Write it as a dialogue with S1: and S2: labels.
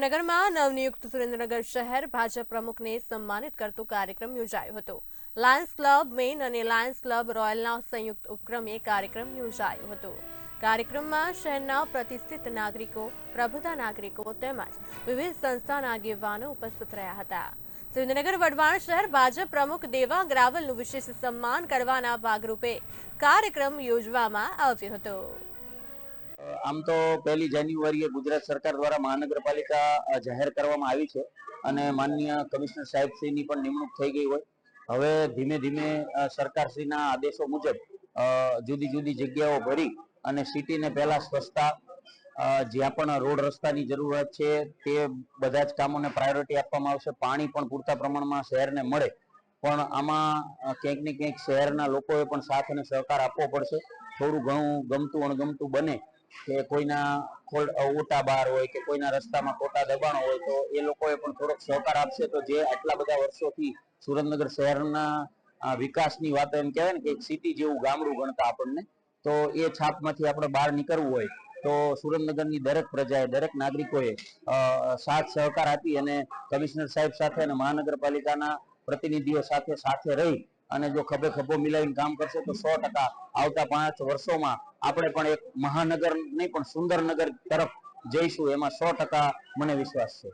S1: સુરેન્દ્રનગરમાં નવનિયુક્ત સુરેન્દ્રનગર શહેર ભાજપ પ્રમુખને સન્માનિત કરતો કાર્યક્રમ યોજાયો હતો। લાયન્સ ક્લબ મેન અને લાયન્સ ક્લબ રોયલના સંયુક્ત ઉપક્રમે કાર્યક્રમ યોજાયો હતો। કાર્યક્રમમાં શહેરના પ્રતિષ્ઠિત નાગરિકો, પ્રબુદ્ધ નાગરિકો તેમજ વિવિધ સંસ્થાના આગેવાનો ઉપસ્થિત રહ્યા હતા। સુરેન્દ્રનગર વઢવાણ શહેર ભાજપ પ્રમુખ દેવા ગ્રાવલનું વિશેષ સન્માન કરવાના ભાગરૂપે કાર્યક્રમ યોજવામાં આવ્યો હતો।
S2: આમ તો 1 જાન્યુઆરીએ ગુજરાત સરકાર દ્વારા મહાનગરપાલિકા જાહેર કરવામાં આવી છે અને માનનીય કમિશનર સાહેબશ્રીની પણ નિમણૂક થઈ ગઈ હોય। હવે ધીમે ધીમે સરકારશ્રીના આદેશો મુજબ જુદી જુદી જગ્યાઓ ભરી અને સિટીને પહેલા સ્વચ્છતા, જ્યાં પણ રોડ રસ્તાની જરૂરત છે તે બધા જ કામોને પ્રાયોરિટી આપવામાં આવશે। પાણી પણ પૂરતા પ્રમાણમાં શહેરને મળે, પણ આમાં ક્યાંક ને ક્યાંક શહેરના લોકોએ પણ સાથ અને સહકાર આપવો પડશે। થોડું ઘણું ગમતું અણગમતું બને કે કોઈના ઓટા બહાર હોય કે કોઈના રસ્તામાં ખોટા દબાણો હોય તો એ લોકોએ પણ થોડોક સહકાર આપશે તો જે આટલા બધા વર્ષોથી સુરેન્દ્રનગર શહેરના વિકાસની વાત એમ કહેવાય ને કે એક સિટી જેવું ગામડું ગણતા આપણને, તો એ છાપમાંથી આપણે બહાર નીકળવું હોય તો સુરેન્દ્રનગરની દરેક પ્રજાએ, દરેક નાગરિકોએ સાથ સહકાર આપી અને કમિશનર સાહેબ સાથે અને મહાનગરપાલિકાના પ્રતિનિધિઓ સાથે રહી અને જો ખભે ખભો મિલાવીને કામ કરશે તો 100% આવતા 5 વર્ષોમાં આપણે પણ એક મહાનગર નહીં પણ સુંદર નગર તરફ જઈશું, એમાં 100% મને વિશ્વાસ છે।